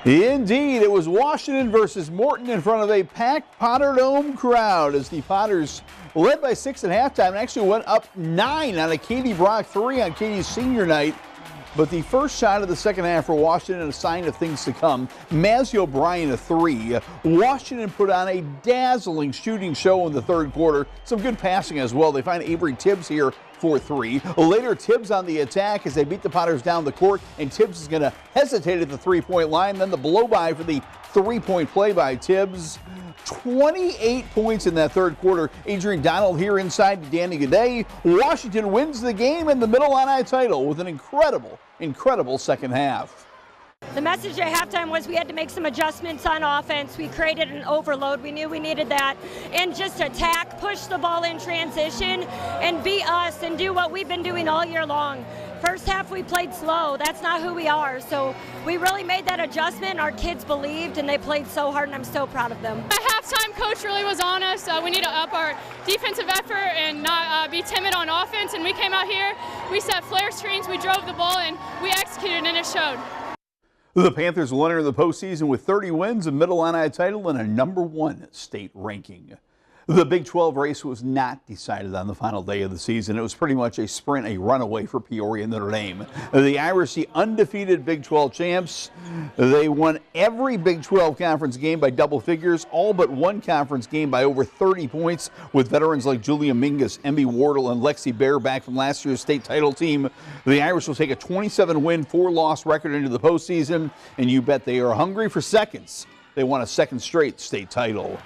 Indeed, it was Washington versus Morton in front of a packed Potter Dome crowd as the Potters led by 6 at halftime and actually went up 9 on a Katie Brock 3 on Katie's senior night. But the first shot of the second half for Washington, a sign of things to come. Mazzie O'Brien a 3. Washington put on a dazzling shooting show in the third quarter. Some good passing as well. They find Avery Tibbs here for 3. Later, Tibbs on the attack as they beat the Potters down the court, and Tibbs is going to hesitate at the three-point line. Then the blow-by for the three-point play by Tibbs. 28 points in that third quarter. Adrian Donald here inside to Danny Gaudet. Washington wins the game in the Middle Illini title with an incredible second half. The message at halftime was we had to make some adjustments on offense. We created an overload. We knew we needed that. And just attack, push the ball in transition, and be us and do what we've been doing all year long. First half we played slow. That's not who we are. So we really made that adjustment. Our kids believed and they played so hard, and I'm so proud of them. At halftime, coach really was on us. We need to up our defensive effort and not be timid on offense. And we came out here, we set flare screens, we drove the ball, and we executed, and it showed. The Panthers will enter the postseason with 30 wins, a Middle Illini title, and a #1 state ranking. The Big 12 race was not decided on the final day of the season. It was pretty much a sprint, a runaway for Peoria and Notre Dame. The Irish, the undefeated Big 12 champs, they won every Big 12 conference game by double figures, all but one conference game by over 30 points, with veterans like Julia Mingus, Emmy Wardle, and Lexi Bear back from last year's state title team. The Irish will take a 27-win, 4-loss record into the postseason, and you bet they are hungry for seconds. They won a second straight state title.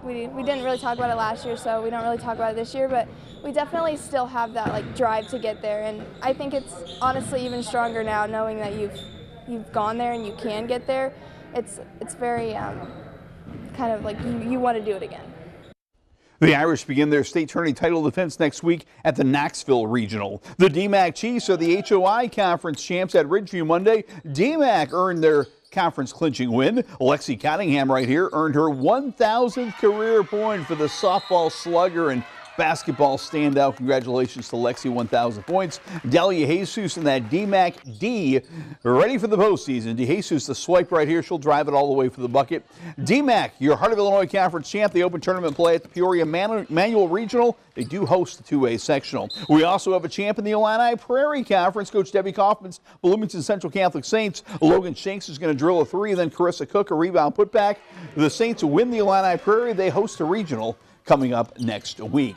We didn't really talk about it last year, so we don't really talk about it this year, but we definitely still have that drive to get there, and I think it's honestly even stronger now knowing that you've gone there and you can get there. It's very kind of like you want to do it again. The Irish begin their state tourney title defense next week at the Knoxville Regional. The DMAC Chiefs are the HOI Conference champs at Ridgeview Monday. DMAC earned their conference clinching win. Lexi Cottingham right here earned her 1,000th career point for the softball slugger and basketball standout. Congratulations to Lexi, 1,000 points. Delia Jesus in that DMAC D, ready for the postseason. DeJesus, the swipe right here. She'll drive it all the way for the bucket. DMAC, your Heart of Illinois Conference champ. The open tournament play at the Peoria Manual Regional. They do host the 2A sectional. We also have a champ in the Illini Prairie Conference. Coach Debbie Kaufman's Bloomington Central Catholic Saints. Logan Shanks is going to drill a 3, then Carissa Cook a rebound putback. The Saints win the Illini Prairie. They host a regional coming up next week.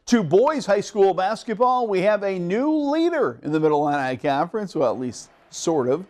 To boys high school basketball, we have a new leader in the Middle Illini Conference, well, at least sort of.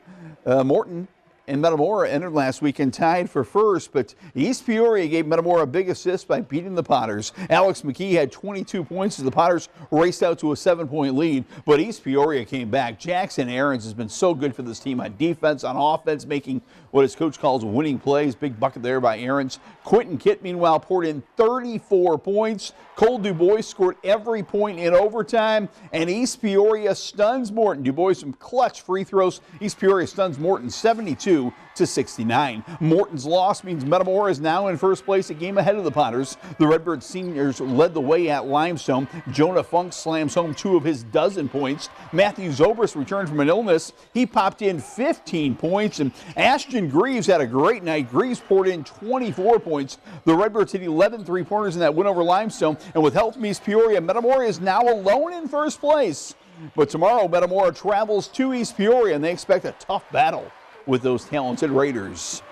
Morton and Metamora entered last week and tied for first, but East Peoria gave Metamora a big assist by beating the Potters. Alex McKee had 22 points as the Potters raced out to a 7-point lead, but East Peoria came back. Jackson Aarons has been so good for this team on defense, on offense, making what his coach calls winning plays. Big bucket there by Aarons. Quentin Kitt, meanwhile, poured in 34 points. Cole Dubois scored every point in overtime, and East Peoria stuns Morton. Dubois some clutch free throws. East Peoria stuns Morton 72-69. Morton's loss means Metamora is now in first place, a game ahead of the Potters. The Redbird seniors led the way at Limestone. Jonah Funk slams home 2 of his dozen points. Matthew Zobrist returned from an illness. He popped in 15 points, and Ashton Greaves had a great night. Greaves poured in 24 points. The Redbirds hit 11 three-pointers in that win over Limestone, and with help from East Peoria, Metamora is now alone in first place. But tomorrow, Metamora travels to East Peoria, and they expect a tough battle with those talented Raiders.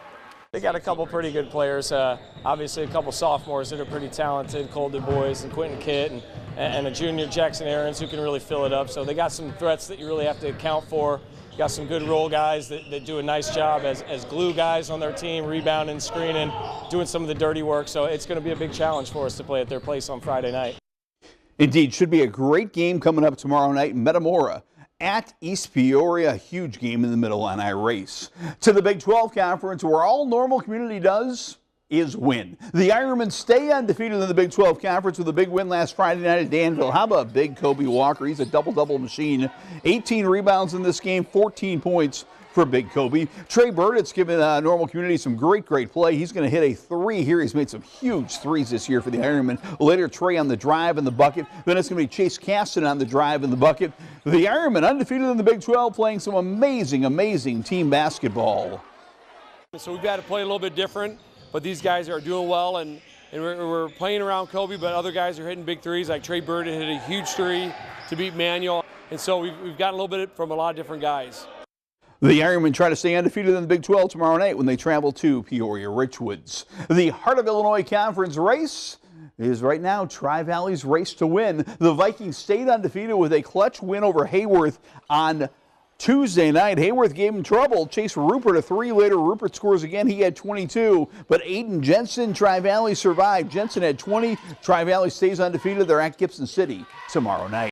They got a couple pretty good players, obviously a couple sophomores that are pretty talented, Cole Dubois and Quentin Kitt, and a junior, Jackson Aarons, who can really fill it up. So they got some threats that you really have to account for. Got some good role guys that do a nice job as glue guys on their team, rebounding, screening, doing some of the dirty work. So it's going to be a big challenge for us to play at their place on Friday night. Indeed, should be a great game coming up tomorrow night. Metamora at East Peoria, a huge game in the Middle Illini race. To the Big 12 Conference, where all Normal Community does is win. The Ironmen stay undefeated in the Big 12 Conference with a big win last Friday night at Danville. How about big Kobe Walker? He's a double-double machine. 18 rebounds in this game, 14 points for Big Kobe. Trey Burditt's given Normal Community some great play. He's going to hit a 3 here. He's made some huge threes this year for the Ironmen. Later, Trey on the drive and the bucket. Then it's going to be Chase Caston on the drive and the bucket. The Ironmen undefeated in the Big 12, playing some amazing team basketball. So we've got to play a little bit different, but these guys are doing well, and we're playing around Kobe, but other guys are hitting big threes, like Trey Burden hit a huge three to beat Manuel, and so we've gotten a little bit from a lot of different guys. The Ironmen try to stay undefeated in the Big 12 tomorrow night when they travel to Peoria Richwoods. The Heart of Illinois Conference race is right now Tri-Valley's race to win. The Vikings stayed undefeated with a clutch win over Hayworth on Tuesday night. Hayworth gave him trouble. Chase Rupert a three later. Rupert scores again. He had 22, but Aiden Jensen, Tri-Valley survived. Jensen had 20. Tri-Valley stays undefeated. They're at Gibson City tomorrow night.